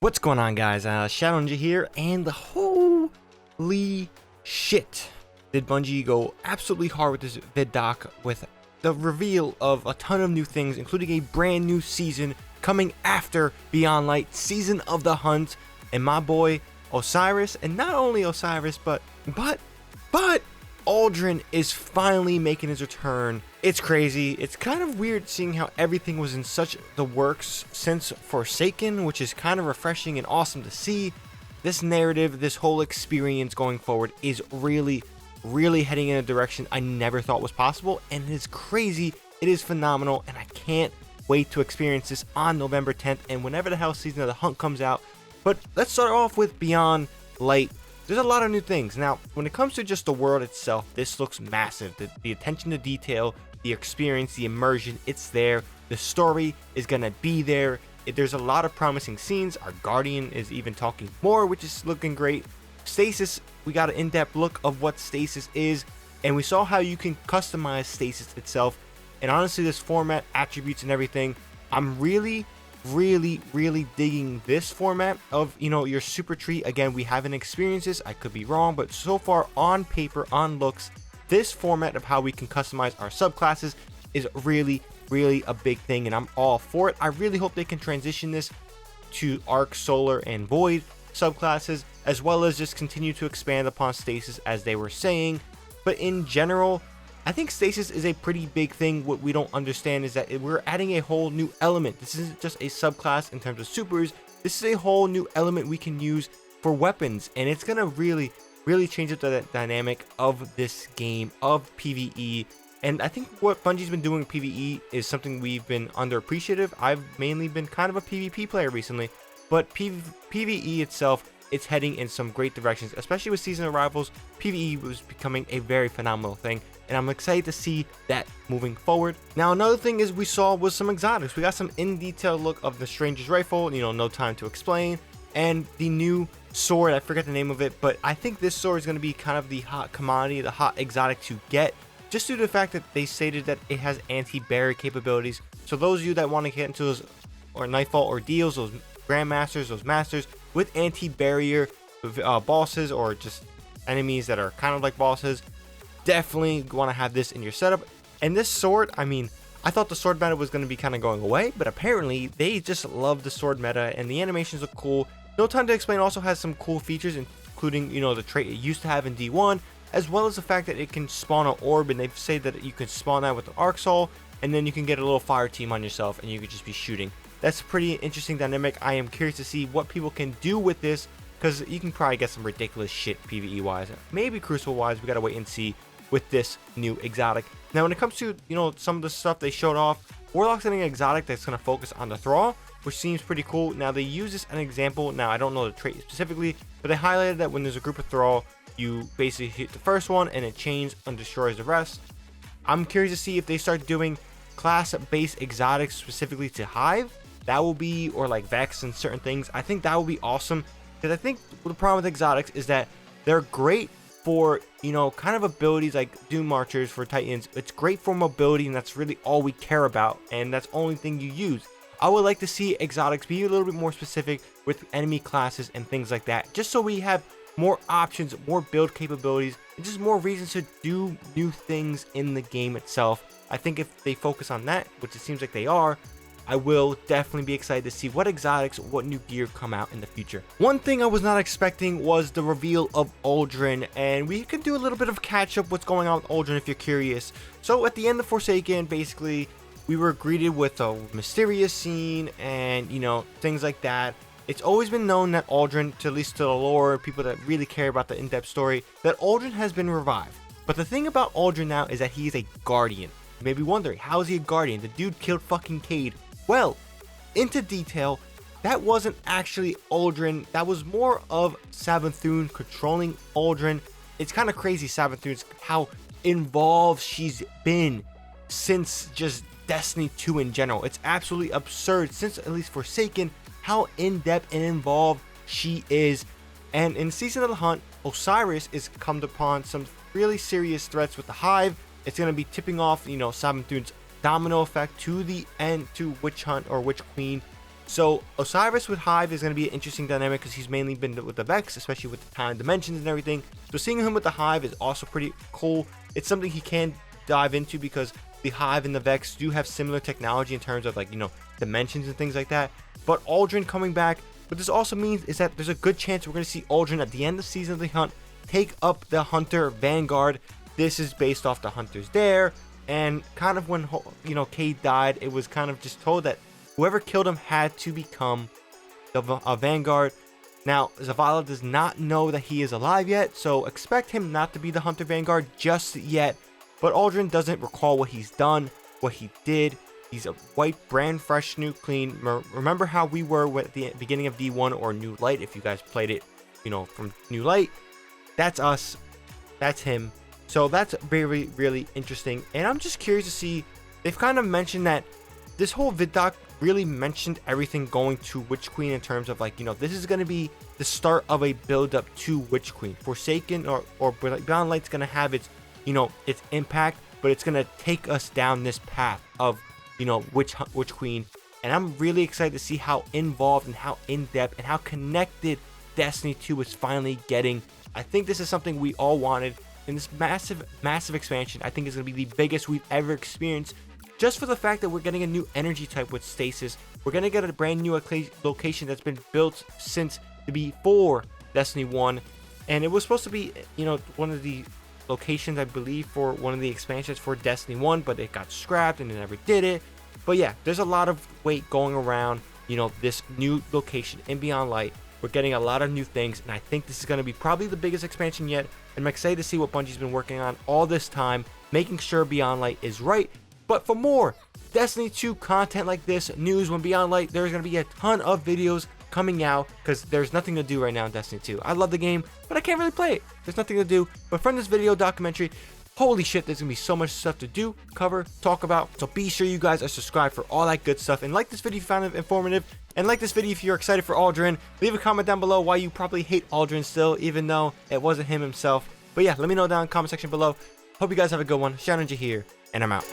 What's going on, guys? ShadowNinja here, and holy shit, did Bungie go absolutely hard with this vid doc with the reveal of a ton of new things, including a brand new season coming after Beyond Light, Season of the Hunt, and my boy Osiris. And not only Osiris, but ULDREN is finally making his return. It's crazy. It's kind of weird seeing how everything was in such the works since Forsaken, which is kind of refreshing and awesome to see. This narrative, this whole experience going forward is really heading in a direction I never thought was possible, and it is crazy. It is phenomenal, and I can't wait to experience this on November 10th and whenever the hell Season of the Hunt comes out. But let's start off with Beyond Light. There's a lot of new things. Now, when it comes to just the world itself, this looks massive. The attention to detail, the experience, the immersion, it's there. The story is gonna be there. There's a lot of promising scenes. Our Guardian is even talking more, which is looking great. Stasis, we got an in-depth look of what Stasis is, and we saw how you can customize Stasis itself. And honestly, this format, attributes, and everything, I'm really digging this format of, your super tree. Again, we haven't experienced this, I could be wrong, but so far on paper, on looks, this format of how we can customize our subclasses is really a big thing, and I'm all for it. I really hope they can transition this to Arc, Solar, and Void subclasses, as well as just continue to expand upon Stasis as they were saying. But in general, I think Stasis is a pretty big thing. What we don't understand is that we're adding a whole new element. This isn't just a subclass in terms of supers. This is a whole new element we can use for weapons, and it's gonna really change up the dynamic of this game, of PvE. And I think what Bungie's been doing in PvE is something we've been underappreciative. I've mainly been kind of a PvP player recently, but PvE itself, it's heading in some great directions, especially with Season of Rivals. PvE was becoming a very phenomenal thing, and I'm excited to see that moving forward. Now, another thing is we saw was some exotics. We got some in-detail look of the Stranger's Rifle, no time to explain, and the new sword. I forget the name of it, but I think this sword is going to be kind of the hot commodity, the hot exotic to get, just due to the fact that they stated that it has anti-barrier capabilities. So those of you that want to get into those or Nightfall ordeals, those Grandmasters, those Masters with anti-barrier bosses, or just enemies that are kind of like bosses, definitely want to have this in your setup. And this sword, I thought the sword meta was going to be kind of going away, but apparently they just love the sword meta, and the animations look cool. No Time to Explain also has some cool features, including, the trait it used to have in D1, as well as the fact that it can spawn an orb, and they say that you can spawn that with the Arc Soul, and then you can get a little fire team on yourself, and you could just be shooting. That's a pretty interesting dynamic. I am curious to see what people can do with this, because you can probably get some ridiculous shit PvE wise, maybe Crucible wise. We gotta wait and see with this new exotic. Now, when it comes to some of the stuff they showed off, Warlock's getting an exotic that's gonna focus on the Thrall, which seems pretty cool. Now, they use this as an example. Now, I don't know the trait specifically, but they highlighted that when there's a group of Thrall, you basically hit the first one and it chains and destroys the rest. I'm curious to see if they start doing class-based exotics specifically to Hive. That will be, or like Vex and certain things. I think that will be awesome, because I think the problem with exotics is that they're great for, kind of abilities like Doom Marchers for Titans. It's great for mobility, and that's really all we care about, and that's the only thing you use. I would like to see exotics be a little bit more specific with enemy classes and things like that, just so we have more options, more build capabilities, and just more reasons to do new things in the game itself. I think if they focus on that, which it seems like they are, I will definitely be excited to see what exotics, what new gear come out in the future. One thing I was not expecting was the reveal of ULDREN, and we can do a little bit of catch up what's going on with ULDREN if you're curious. So at the end of Forsaken, basically, we were greeted with a mysterious scene and, things like that. It's always been known that ULDREN, at least to the lore, people that really care about the in-depth story, that ULDREN has been revived. But the thing about ULDREN now is that he is a guardian. You may be wondering, how is he a guardian? The dude killed fucking Cade. Well, into detail, that wasn't actually ULDREN. That was more of Savathun controlling ULDREN. It's kind of crazy, Savathun's how involved she's been since just Destiny 2 in general. It's absolutely absurd, since at least Forsaken, how in-depth and involved she is. And in Season of the Hunt, Osiris is come upon some really serious threats with the Hive. It's going to be tipping off, Savathun's domino effect to the end, to Witch Hunt or Witch Queen. So Osiris with Hive is going to be an interesting dynamic because he's mainly been with the Vex, especially with the time dimensions and everything. So seeing him with the Hive is also pretty cool. It's something he can dive into because the Hive and the Vex do have similar technology in terms of, like, you know, dimensions and things like that. But ULDREN coming back, what this also means is that there's a good chance we're going to see ULDREN at the end of the season of the hunt take up the Hunter Vanguard. This is based off the Hunters there, and kind of when, you know, Cade died, it was kind of just told that whoever killed him had to become a Vanguard. Now, Zavala does not know that he is alive yet, so expect him not to be the Hunter Vanguard just yet. But ULDREN doesn't recall what he's done, what he did. He's a white, brand fresh, new, clean. Remember how we were at the beginning of D1 or New Light, if you guys played it, you know, from New Light. That's us. That's him. So that's very, really interesting. And I'm just curious to see, they've kind of mentioned that this whole vid doc really mentioned everything going to Witch Queen in terms of, like, you know, this is going to be the start of a build up to Witch Queen. Forsaken or Beyond Light's going to have its, you know, its impact, but it's going to take us down this path of, you know, Witch Queen. And I'm really excited to see how involved and how in-depth and how connected Destiny 2 is finally getting. I think this is something we all wanted in this massive expansion. I think it's going to be the biggest we've ever experienced, just for the fact that we're getting a new energy type with Stasis. We're going to get a brand new location that's been built since before Destiny 1, and it was supposed to be, you know, one of the locations, I believe, for one of the expansions for Destiny 1, but it got scrapped and they never did it. But yeah, there's a lot of weight going around, you know, this new location in Beyond Light. We're getting a lot of new things, and I think this is going to be probably the biggest expansion yet. I'm excited to see what Bungie's been working on all this time, making sure Beyond Light is right. But for more Destiny 2 content like this, news when Beyond Light, there's going to be a ton of videos coming out because there's nothing to do right now in Destiny 2. I love the game, but I can't really play it. There's nothing to do. But from this video documentary, holy shit, there's going to be so much stuff to do, cover, talk about. So be sure you guys are subscribed for all that good stuff. And like this video if you found it informative. And like this video if you're excited for ULDREN. Leave a comment down below why you probably hate ULDREN still, even though it wasn't him himself. But yeah, let me know down in the comment section below. Hope you guys have a good one. ShadowNinja here, and I'm out.